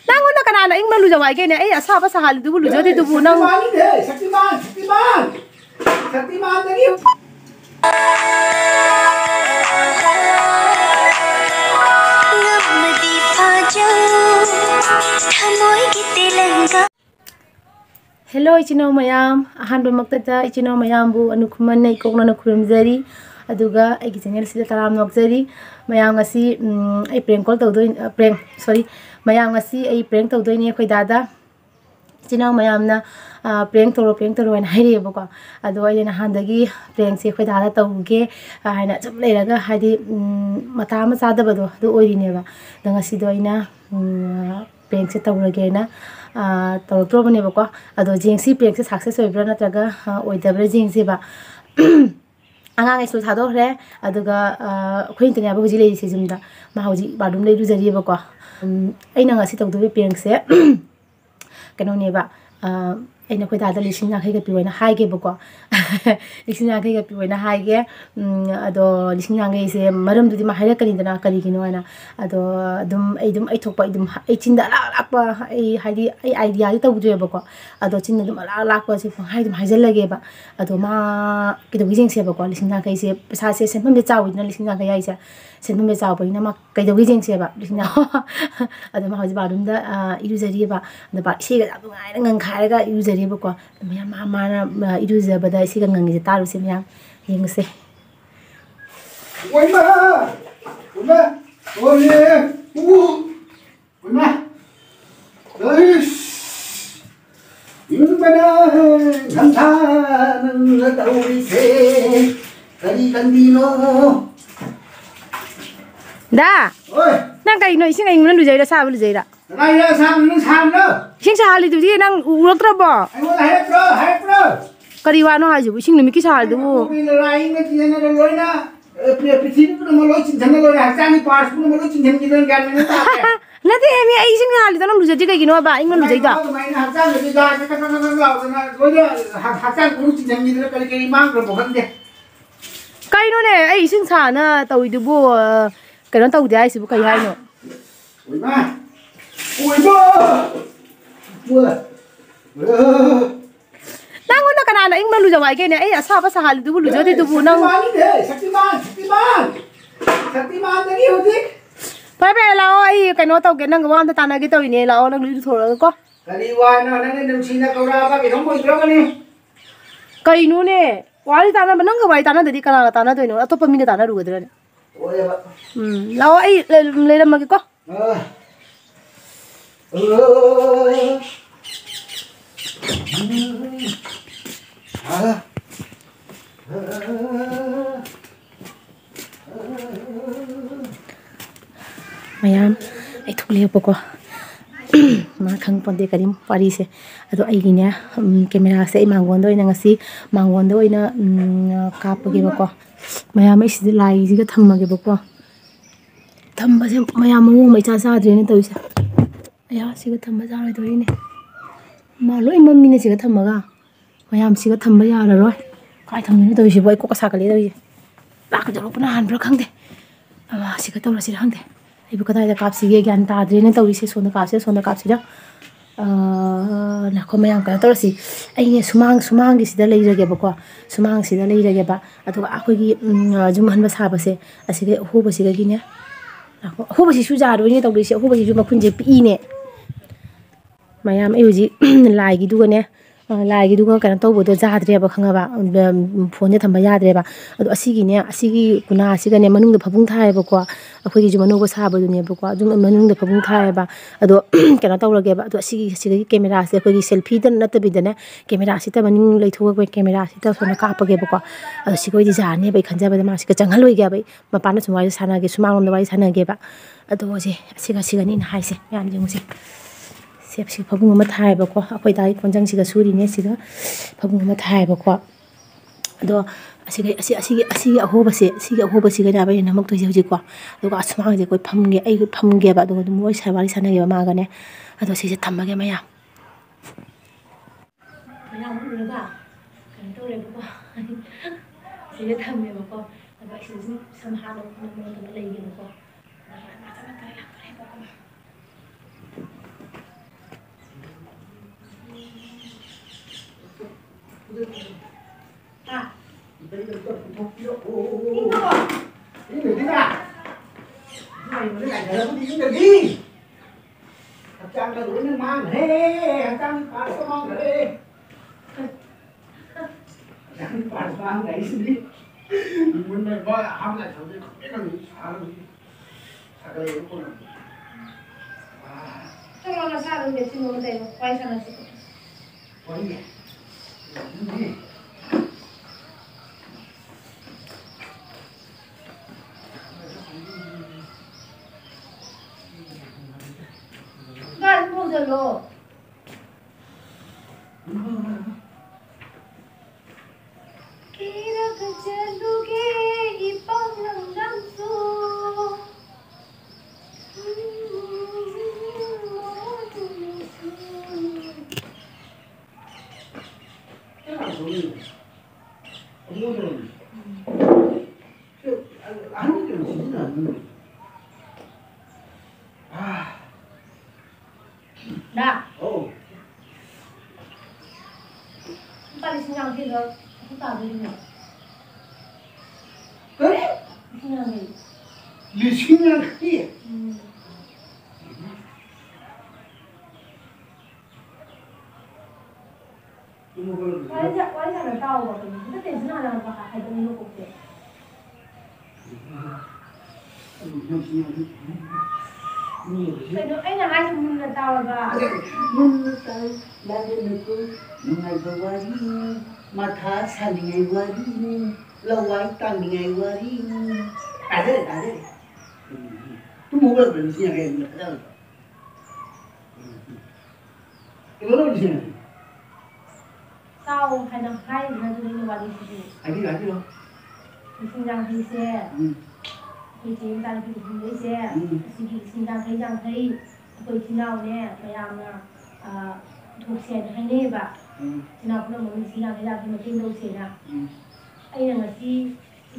nang una kana na ing malu jawai ke ne ai asa ba sahal du lu jodi du nang Shaktimaan लगी Hello ichino mayam ahan makta ichino mayam bu anukuman nei kokna na khurumjari aduga ai channel sida taram nokjari mayam ngasi ai prank call tawdoi prank sorry mayam ngasi ai prank tawdoi ne khoi dada ichino mayam na prank toro na hairi bako ado ai na handagi prank se khoi dada tawge haina chum leiraga hadi mata ma chada bado do oirine ba ngasi do ina prank se tawrage na tawrobane bako ado jingsi prank se success oibra natraga oidabra jingsi ba angang ai sul thado re aduga khoi intanya ba hoji lei se jumda ma hoji badum lei rujari bako ai na ngasi tawdu prank se kano ne ba aina khoi dada lising na khai ga piwai na hai ge bako lising na khai ga piwai na hai ge ado lising na ngai se maram dudi ma haira kani dana kari gino na ado dum ai thokpa dum ai chinda lakpa ai haidi ai idea ri tawdu bako ado chinda dum lakpa se phang hai dum haijal lage ba ado ma kido gijing se bako lising na kai se pesa se senpam de chawi na lising na kai ai se senpam de chawi na ma kai do gijing se ba lising na ado ma hoji badum da iruzari ba da ba se ga du ngai ngang khai ga iruzari bako mya ma na iruza bada se ga ngangi taru se mya yeng se oi ma oi oi ma yung bana nganta nang tauri se kari kandino da oi nang kai no ising ai ngun lu jaira sa lu jaira ngai ra sam no ising sa hali du di nang urok tra ba ai mo hai pro kari wa no haji ising numi ki sa hal du bi rai ngai ti na loina pithini pu mo lo chin thana lo ha chani pass pu mo lo chin thani gidan gan me ta nade emi ai ising hali da lu jaji kai gino ba ingun lu jaida mai na ha chang ni ga ka lao na loina ha chang pu chin thani gidan kali kali mang ro bo kan de kai no ne ai ising sa na tawi du bu kai no taw de ai sibu kai hai no oi ma nang una kana na ing malu jawai ke ne ai asa ba sahal du lu jodi du nang Shaktimaan लगी होती pai pai lao ai kai no taw ke nang wan ta na ge taw ne lao nang lu thora ko kali wana nang ne numsina kaura ba ke thong boi ni kai no ne wali ta na nang ga bai ta na dadi kana ta na do no atop mi ne ta na ru gadra oye ba lao ai le ram ke ko mayam ai thuk le bako ma khang ponde karim pari se ado ai gine camera se mangon do ina ngasi mangon do ina kap ge bako mayam ai si lai ji ga thamma ge bako thamba se mayam mu mai cha sa dre ne to isa aya si ga thamba ja roi do ni ma loi mammi ne si ga thamma ga mayam si ga thamba ya la roi kai tham ni to si boi ko ka sa ka le do ji la ka jalo pana han bro khang de ama si ga to la si hang de ai bu ka dai da kap si ge gyan ta dre ne to si so na kap si da na ko mayam ka to si ai ne sumang gi si da lei rage ba ko sumang si da lei rage ba atu a ko gi jum han ba sa ba se asi ge hu ba si ga gi ne hu ba si su ja do ni to si hu ba si ju ma khun je pi ne mayam ai uji lai gi du ga ne lai gi du ga kan to bo do ja dre ba khanga ba phone ne thamba ya dre ba adu asigi kuna asiga ne manung da phabung thai ba ko akhoi gi ju manu ko sa ba du ne ba ko ju manung da phabung thai ba adu kana to lage ba adu asigi camera se akhoi gi selfie da na ta bi da ne camera si ta maning lai tho ko camera si ta so na ka pa ge ba ko adu si ko di ja ne ba khanja ba da ma si ka changhal loi ga ba ma pa na chumai sana ge sumang lom da wai sana ge ba adu je asiga ni na hai se yan jing se sep si phabung ma thai ba ko akhoi dai konjang si ga suri ne si ga phabung ma thai ba ko ado asi ahoba si ga na ba na mak to ji ko do ga asma je ko pham ge ba do mo sai wali sana ge ma ga ne ado si je thamma ge ma ya mu ru ga kan to le ba si je thamme ba ko ado si sam ha do mo lai ge ba ko đây là tôi không biết cái người thế nào này mà cái này là có đi cái gì trang là đối với mang thế trang phải có mang thế trang phải mang đấy đi muốn này coi ham lại thằng cái nó bị sao cái này nó Kalau nasa ada di sini kita quay sana sih. có gì Kan mau jelo. Kira kejelu ke ipang lang su. cái này số gì không mua rồi ăn cái gì là Dah. oh Tadi siang kita kita beli ni. cái Siang ni. đi xin ăn cái gì Wajah dah tahu apa ni. Kita tak senang dalam pakai ada ni lokok dia. Pero ai nak hai semua dah tahu apa. Mun tahu lagi nuku mengai bawari matha salingai wari lawai tangai wari ada tu mau berapa di sini kayak ni ada itu lo di sini Tahu hai nak hai dengan tu ni wali sini. lagi lo Di sini yang hisap. Thì chị ta đi cùng với xe, thì chị ta thấy rằng thấy tôi chỉ nào nè, phải làm thuộc xe hay nè bà, chỉ nào cũng là mình chỉ nào thấy rằng thì mình tin đâu xe nào, anh là người chị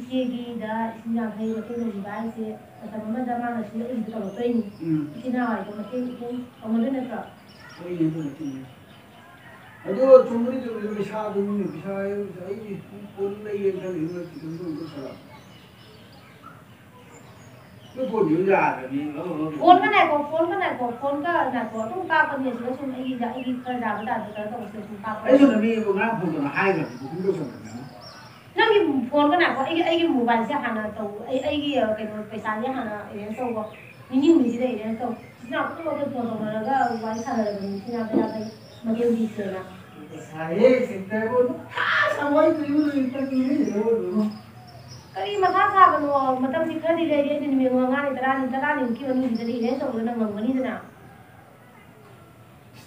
ghi đã chỉ nào thấy mà tin đâu gì bà xe,แต่มันจะมาแล้วchịอื่นตลอดเป็นchỉ nào thì mình tin cũngเอามันเล่นได้ก่อน 아주 주문이 좀 사돈 비싸요. 저희 본래 옛날 이거 지금도 이거 살아. cái phone nhớ già là vì nó phone cái này có phone cái này có chúng ta cần nhiều chứ chúng anh giờ anh khơi ra cái đàn cái tổng số chúng ta ấy rồi là vì của nó phone là hai rồi cũng đâu xong rồi nó cái phone cái này có anh cái mobile sẽ hàng là tàu anh cái sàn sẽ hàng là đến sâu có nhưng mình chỉ để đến sâu nào cũng có cái phone là cái wifi sàn là mình chỉ làm cái mà kêu gì thế nào sai sempre con sao vậy thì người ta nghĩ gì đâu đúng không cái mà khác xa còn mà tâm trí khơi thì đây thì mình ngang này ta ra thì kêu mình thì đến sâu nó ngầm cái như thế nào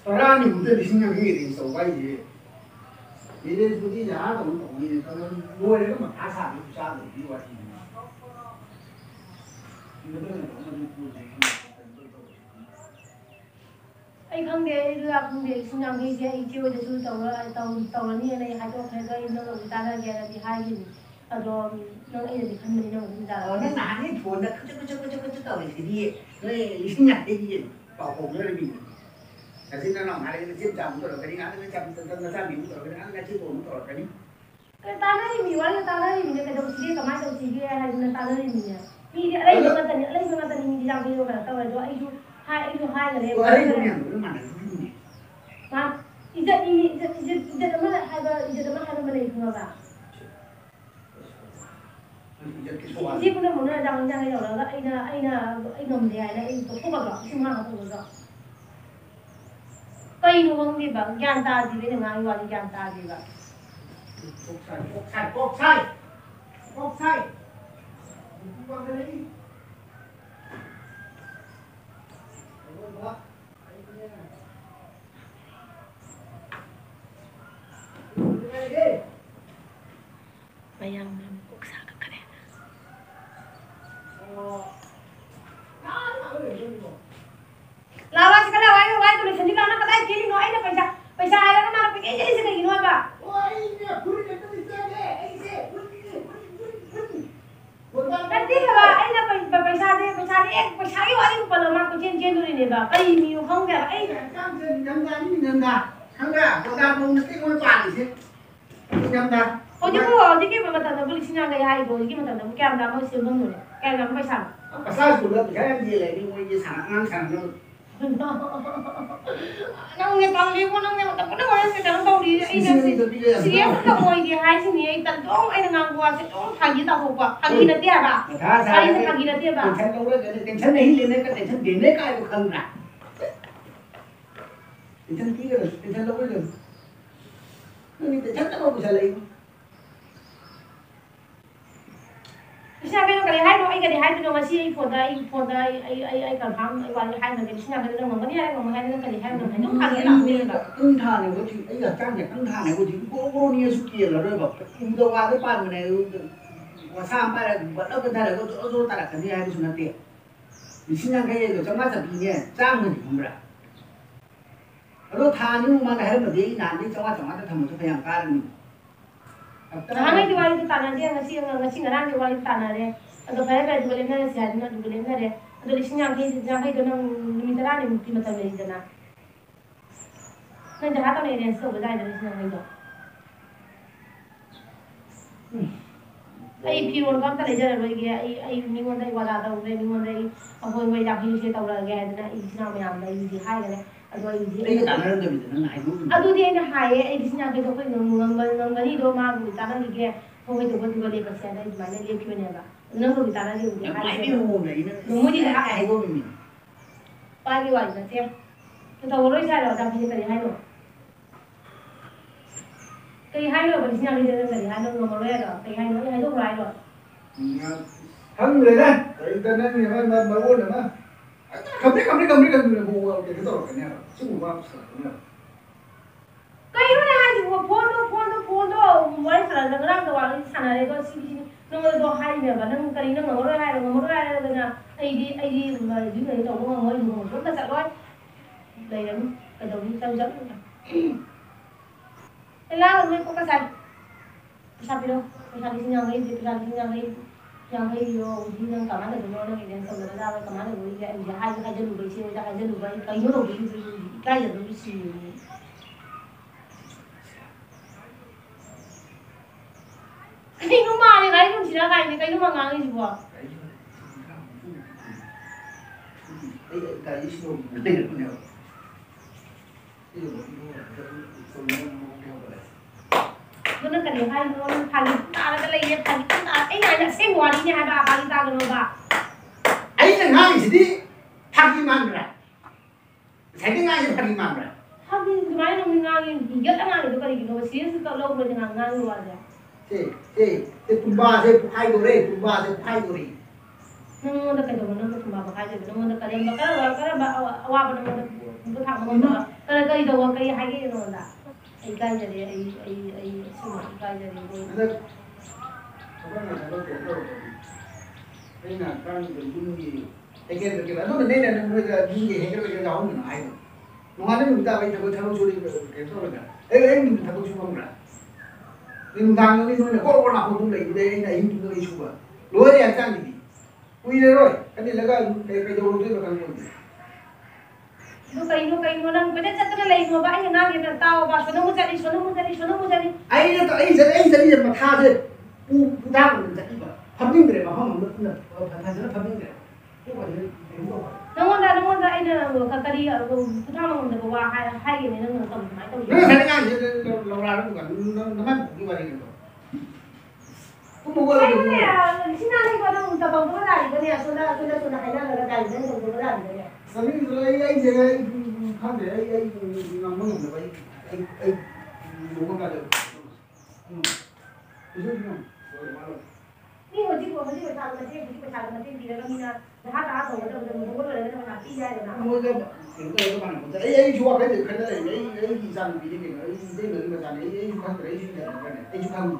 사람이 무슨 신경이 돼 있어 봐야지 이래 굳이 자도 동이 그러면 뭐래 그러면 다 사는 사는 이거 같은 anh không để được không để sinh nhật thì anh chưa để tôi tàu là như này hai chỗ hai cái nó người ta ra kia thì hai cái rồi nó ấy thì không mình nó người ta nó nản cái phone nó cứ tao thì đi rồi sinh nhật cái gì bảo hộ nó là mình cái gì nó nòng hay là chiếc chồng rồi cái đi ăn cái chồng nó ra miếng rồi cái ăn cái chiếc bồn rồi cái ta nói thì mình nói ta nói thì mình cái đồng chí cái máy đồng chí kia hay là ta nói thì mình đi đây mà tận đi làm video cả tao là cho anh hai là đấy mà 이제 nó lại hai bên này không à chị cũng muốn là rằng cái đó là anh ngầm thì hay là anh không có rõ không có rõ cây nó không đi bằng gian ta gì đấy là ngay gian ta gì vậy bốc sai bayang kok sakit kan ya lawan sekali wai tulis sendiri karena katanya jadi no ini पैसा आएगा ना मार पे कैसे नहीं गिनवा का Nanti kalau ayah पैसा दे एक पैसा के वाले ऊपर लगा कुछ चेंज दूरी नहीं बा कहीं नहीं हो không क्या ấy काम से जमदा नहीं जमदा हंगा कोदा बोल के कोई पानी से जमदा có ꯍꯧꯖꯤꯛꯀꯤ ꯃꯇꯝꯗꯕꯨ 5,000 ꯍꯥꯏꯗꯣ ꯍꯧꯖꯤꯛꯀꯤ ꯃꯇꯝꯗꯕꯨ ꯀꯌꯥꯝ ꯇꯥꯃꯣ ꯁꯦꯝꯐꯝꯅꯣꯅꯦ ꯀꯌꯥꯝ ꯄꯩꯁꯥ ꯄꯩꯁꯥ ꯁ꯭ꯀꯨꯜꯗ ꯄꯩꯁꯥ ꯌꯥꯝ ꯌꯦꯜꯂꯦ ꯃꯣꯏꯒꯤ ꯑꯉꯥꯡ ꯁꯥꯟꯅꯅꯕ ꯅꯪꯅ ꯇꯧꯔꯤꯕꯣ ꯅꯪꯅ ꯃꯇꯝ ꯋꯥꯔꯁꯦ ꯀꯩꯅꯣ ꯇꯧꯔꯤ ꯑꯩꯅ ꯁꯤꯔꯤꯌꯁ ꯇꯧꯔꯣꯏꯗꯤ ꯍꯥꯏꯁꯤꯅꯤ ꯑꯩ ꯇꯟꯗꯣ ꯑꯩꯅ ꯉꯥꯡꯕ ꯋꯥꯁꯦ ꯑꯗꯨꯝ ꯐꯥꯒꯤ ꯇꯥꯊꯣꯛꯄ ꯐꯥꯒꯤ ꯅꯠꯇꯦ ꯍꯥꯏꯕ ꯋꯥꯔꯤꯁꯦ ꯐꯥꯒꯤ ꯅꯠꯇꯦꯕ टेंशन लौटने टेंशन नहीं लेने का टेंशन देने का है वो खल रहा टेंशन की कर टेंशन लौटे नहीं टेंशन तो कुछ नहीं Sina kaya kali hai no ai kali hai no ngasi ai foda ai confirm ai wali hai no kali sina kali no ngomong ni ai ngomong hai no kali hai no hai no kali la ni ba ưng thà này có chữ ấy là trang này ưng thà này có chữ cô nia su kia là rồi bảo ưng đâu qua cái bàn này và sang bài là vẫn đâu cái thà này có chỗ ta là cái gì hay cái chuyện tiền thì xin nhang cái rồi trong mắt là gì nhỉ trang người thì không được rồi thà nhưng mà cái mà gì nản đi trong mắt thầm một chút phải hàng ca được Hangay diwali tu tanah dia ngasi ngarang diwali tanah dia. Atau saya diwali mana sih ada diwali mana dia. Atau di sini yang itu nang minta ni mungkin macam ni jana. Nanti jahat orang ini semua berada di sini yang itu. Ai piron kam tale jara loi gaya ai ningon dai wala da ure ningon dai ahoi mai da hi se tawra gaya dana ai sina mayam dai di hai gane ado ai di ai ta na da bi na ai bu adu di na hai ai di sina ke to ko ngam ni do ma bu ta na ni ge ho mai to ko di le ka sa dai ma ne le pyo ne ba nang ro bi ta na di u ai bi ho ne no mo di na ai go mi pa gi wa na te to to ro sa ro da bi ka hai no cái hai rồi mình nhau đi chơi cái hai nó ngồi rồi đó cái hai nó hai lúc lại rồi thằng người đấy internet này mà ôn nữa mà cầm đi bù cái đó cái này chứ bù vào cái đó là gì mà phone đó mới sản là cái đó là sản này có xí nó mới do hai này và nó cái nó ngồi rồi hai rồi là ai đi mà những người đầu nó ngồi ngồi rất là sợ thôi đây là cái đầu đi tao dẫn kailangan may pagkasal. Sabi no, sabi siya yang yo di nang kamana do no nang ilan sa wala kamana do iya iya hay ka jalu ba siya ka jalu ba kayo do bi ka ya do si Kai no ma ni kai no sila kai ni kai no mangang ni bo. Ai cái gì đâu đây là cái nào Bener kan ya hai no pagi ta la la ya pagi ta ai na ya sem wa ni ha ba pagi ta no ba ai là ngay gì đi thằng man ra sai cái ngay thằng man ra pagi mai no ngang ya ta ngang do kari no serious ta lo lo ngang ngang lo aja thế tumba thế hai đồ đấy nang mo da ka do nang ko ba ka je nang mo da ka ya ba ba awa ba nang mo ko thang mo da ka do ka hai ke no da ai ka je ai suma ka je đây các bạn nói cái đâu đây là trang cái gì cái đó nó nên là nó gì hay cái đó mình ai nó nói mình ta bây giờ có thằng chú đi cái đó là ấy mình thằng chú không ra mình đang nói là có nào không lấy đây là hình chúng tôi chú à đối với anh trang gì quy rồi cái này là cái đầu tiên là cái gì no kai mo nang pwede sa tala lai mo ba ay nga kita tao ba so mo jari ai nó ai giờ mà tha thế u đang mình jari ba pháp linh để mà không mà nó thành ra pháp linh để cái gọi là no mo da ay na ka kari ku tha mo da ba hai cái này nó tầm mai tao nó thành ra gì lâu ra nó còn nó mất cái gọi này cũng một cái cái này xin anh có đâu tập bóng cái này cái này số là hay là cái này nó cũng có cái này Sami ai giờ không để ai nằm mơ được ai đúng không đượcนี่หัวจิ๋วมันที่ไปทางมันที่ดีแล้วมีนะถ้าตาโตแล้วมันก็เลยมันหาที่ได้เลยนะ mua cái cái bạn cũng ai chua cái gì cái này ai gì sang cái gì này ai đây là cái này ai không cái gì này ai chua không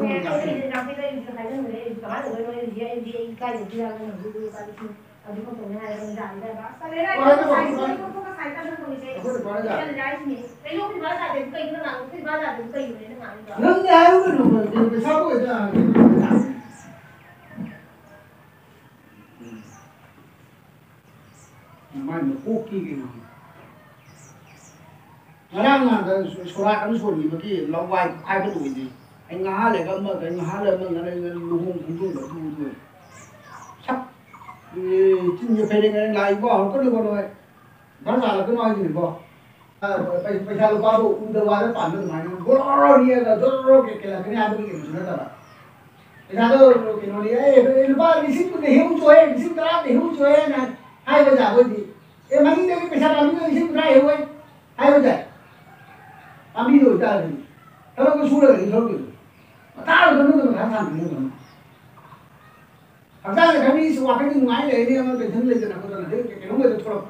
Nghe cái này làm cái này phải là người cả mà người gì em đi cái gì ra nó cứ cái gì đi con tụi này nó giảm đây bác sau đấy lại không có xài tăng không gì cái này cái lúc thì bán ra đến cây nó nặng cái bán ra đến cây rồi nó nặng nó đau cái rồi cái sao vậy ta mai mà cố kia cái mà nó đang là số ra cái số gì mà cái lòng vay ai có tuổi gì anh ngã lại cái mà cái ngã lại mà cái lùng cũng luôn rồi luôn sắp chính như phải đến lại bỏ có được rồi nó là cái nói gì bỏ bây giờ qua bộ cũng đâu qua nó phản được mà bố đi là rồi cái là cái nhà tôi cái gì đó bây giờ tôi cái nó đi ấy ba đi xin cái hiếu chơi đi xin cái để hiếu chơi này hai bây giờ gì em mang cái पैसा làm cái xin cái hiếu ấy hai bây giờ làm đi rồi ta thì nó có số được thì thôi ta là nó thằng thằng như vậy thật ra là cái đi xóa cái ngoài này đi mà cái thân lên cái nào cái nó mới thôi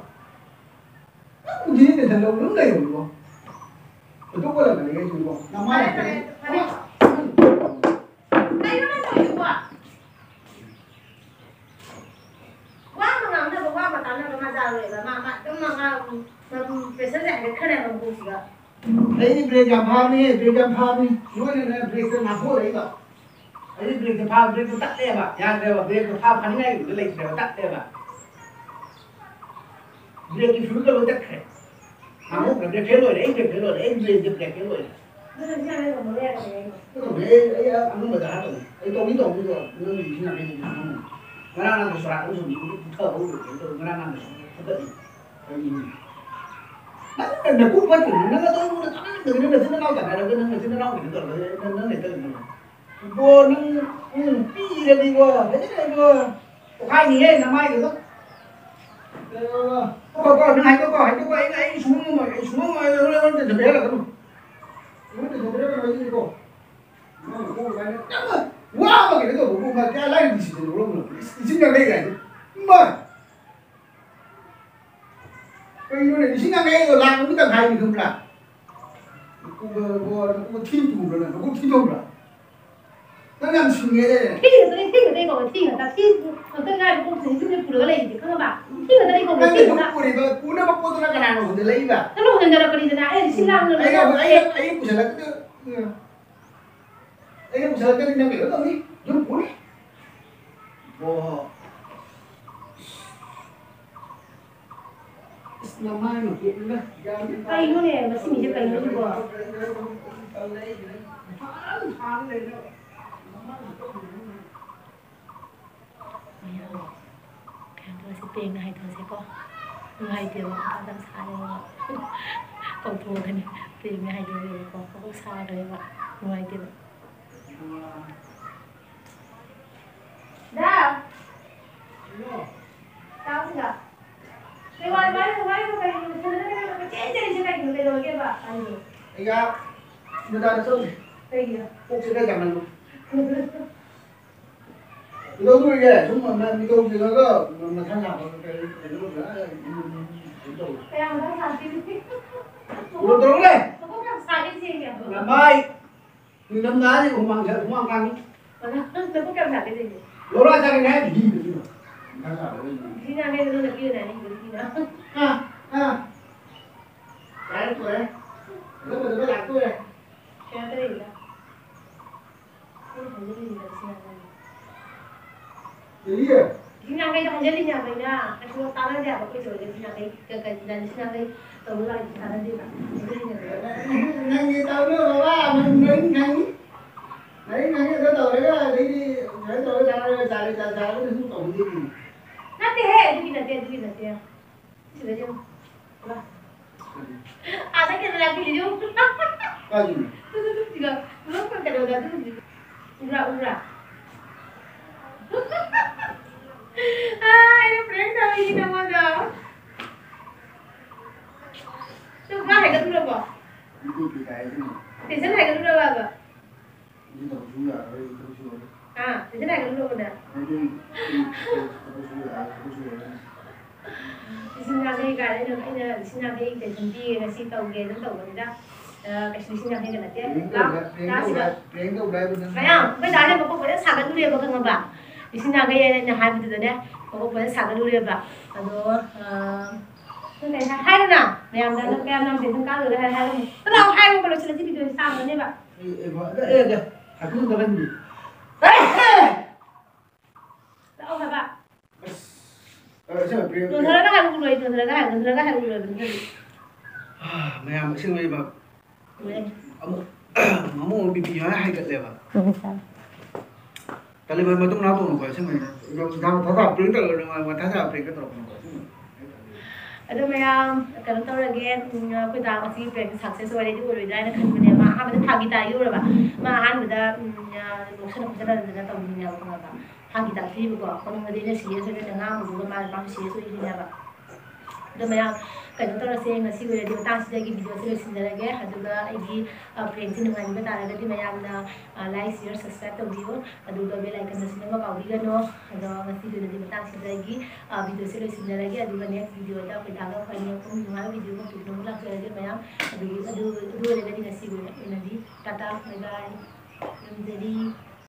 cũng chỉ để thằng đâu nó đầy đủ không tôi có là cái gì không nằm mai đây nó nổi quá quá mà làm được quá mà tao nó mà ra rồi mà phải xem lại cái khả năng của chị ạ ấy break jam đi nói này break cái nào có đấy cả ấy break jam break tắt đấy mà nhà đây mà break jam phản ngay cái lấy cái tắt đấy mà break cái phút cái tắt hết mà một cái break rồi đấy break rồi đấy break rồi nó làm sao đây mà mới ra cái cái còn ấy ăn nó mà đã rồi ấy tôi bây giờ nó gì thế nào cái gì nó đang làm cái sọt nó dùng thở không được cái tôi nó đang làm cái sọt cái gì nó cũng phải nó tôi nó thế nó đau cả rồi cái nó thế nó đau cái rồi nó này tôi vô nó pi ra đi vô thế này vô hai gì ấy là mai cái đó có nó hay có ấy xuống mà nó để bé là cái nó để bé là cái gì cô nó cô cái này wow mà cái đó của cô mà cái lại đi xịt rồi xin ra đây này mà cái này xin ra đây rồi làm cái tầng hai thì không làm cô thi thủ rồi nó cũng thi không rồi nó làm gì nghe đây thi ở đây còn thi người ta thi ở tương lai cũng thấy chúng phụ nữ lấy thì các bạn thi ở đây còn thi người ta phụ nữ bắt cô tôi cái nào để lấy vào nó lúc người ta còn đi ra ấy xin làm rồi ấy cũng sẽ là cái ấy cũng sẽ là cái năng lượng đó đi dùng phụ đi wow năm mai mà cũng đó cây nó này mà xin mình cho cây nó được thôi sẽ tiền này thôi sẽ có ngày tiền ta đang xa rồi còn thua cái này tiền ngày tiền có xa rồi bạn ngày tiền đã sao chưa cái ngoài máy cái chết chết cái này rồi kia bạn anh rồi anh ạ người ta không đây kìa cũng sẽ đây cả mình đâu tôi kìa chúng mà đi đâu thì nó có mà tham gia vào cái lúc đó cái nào nó làm gì tôi tôi đây nó có làm sai cái gì kìa là mai thì năm lá thì cũng bằng cũng bằng căng nó có cảm giác cái gì lỗ ra ra cái này thì đi được khi nào nghe nó là kia này khi nào cái tôi đấy lúc mà tôi đặt tôi này cái đây là cái gì là gì vậy khi nào nghe nó jadi nhà mình à cái số tao ra bảo cái rồi khi nào cái lần khi nào cái tôi lại tao đi bạn nhanh như tao nữa ba mình đấy nhanh cái tàu đấy đi đấy tàu ra nó không tổng gì nó thế đi là chỉ là không à cái này là cái gì không cái gì 지금 그렇게 데려다 주지. 우라. Ini prank kali ini namanya. Tuh kan harga dulu apa? itu kayak ini Desain harga dulu apa? ini tahu juga itu juga Ah, desain harga dulu udah. itu Desain harga cái đấy được anh là desain harga cái thằng kia là xin tàu ghé đến tàu người ta. Cái desain harga cái này tiết. Đó xin được. Phải không? Bây giờ này một cô phải sạc cái đuôi vào cái ngầm bạc. Desain harga này là hai mươi đấy. Một cô phải sạc cái đuôi vào. Rồi cái này hai lần nào? Mèo đang kem năm thì không cá được hai lần. Tức là hai lần còn lại chỉ là chỉ bị sao nữa bạn. aku udah beli Ông hả bạn? siapa beli Thường thường cái hai người mẹ mà xin mày mà ngomong bibi ya hai kat leba Insya kali ba matung na to no ko sing yo jam thada print lo ma thada print to ko ꯑꯗꯣ ꯃꯌꯥꯝ ꯀꯩꯅꯣ ꯇꯧꯔꯒꯦ ꯑꯩꯈꯣꯏ ꯗꯥ ꯉꯁꯤ ꯄ꯭ꯔꯦꯡ success ꯑꯣꯏꯔꯗꯤ ꯑꯣꯏꯔꯣꯏꯗ꯭ꯔꯥ ꯍꯥꯏꯅ ꯈꯟꯕꯅꯦ ꯃꯥ ꯑꯍꯥꯟꯕꯗ ꯐꯥꯒꯤ ꯇꯥꯈꯤꯗꯧꯔꯕ ꯃꯥ ꯑꯍꯥꯟꯕꯗ ꯂꯣꯛꯁꯟꯅ ꯈꯣꯠꯆꯟꯅꯗꯅ ꯇꯧꯅꯤꯡꯉꯦꯕ ꯈꯪꯉꯕ ꯐꯥꯒꯤ ꯇꯥꯈꯤꯕꯀꯣ ꯀꯣꯅꯨꯡꯗꯗꯤ ꯑꯩꯅ ꯁꯤꯔꯤꯌꯁ ꯑꯣꯏꯅ ꯉꯥꯡꯕꯗꯨꯒ ꯃꯥꯁꯨ ꯁꯤꯔꯤꯌꯁ ꯑꯣꯏꯈꯤꯅꯦꯕ ꯑꯗꯣ ꯃꯌꯥꯝ ꯀꯩꯅꯣ ꯇꯧꯔꯁꯦ ꯉꯁꯤ ꯑꯣꯏꯔꯗꯤ ꯃꯇꯥꯡꯁꯤꯗꯒꯤ ꯚꯤꯗꯤꯑꯣꯁꯦ ꯂꯣꯏꯁꯤꯟꯖꯔꯒꯦ ꯑꯗꯨꯒ ꯑꯩꯒꯤ ꯄ꯭ꯔꯦꯡꯁꯦ ꯅꯨꯡꯉꯥꯏꯕ ꯇꯥꯔꯒꯗꯤ ꯃꯌꯥꯝꯅ ꯂꯥꯏꯛ ꯁꯤꯌꯔ ꯁꯕꯁꯀ꯭ꯔꯥꯏꯕ ꯇꯧꯕꯤꯌꯨ ꯑꯗꯨꯒ ꯕꯦꯜ ꯑꯥꯏꯀꯟꯗ ꯁꯤꯟꯅꯕ ꯀꯥꯎꯕꯤꯒꯅꯨ ꯑꯗꯣ ꯉꯁꯤꯒꯤ ꯑꯣꯏꯅꯗꯤ ꯃꯇꯥꯡꯁꯤꯗꯒꯤ ꯚꯤꯗꯤꯑꯣꯁꯦ ꯂꯣꯏꯁꯤꯟꯖꯔꯒꯦ ꯑꯗꯨꯒ ꯅꯦꯛꯁ ꯚꯤꯗꯤꯑꯣꯗ ꯑꯩꯈꯣꯏ ꯗꯥꯒ ꯑꯩꯈꯣꯏ ꯑꯅꯤ ꯑꯍꯨꯝ ꯅꯨꯡꯉꯥꯏꯕ ꯚꯤꯗꯤꯑꯣ ꯑꯃ ꯄꯨꯊꯣꯛꯅꯕ ꯂꯥꯛꯆꯔꯒꯦ ꯃꯌꯥꯝ ꯑꯗꯨ ꯑꯣꯏꯔꯒꯗꯤ ꯉꯁꯤꯒꯤ ꯑꯣꯏꯅꯗꯤ ꯇꯥꯇꯥ ꯕꯥꯏ ꯕꯥꯏ ꯊꯝꯖꯔꯤ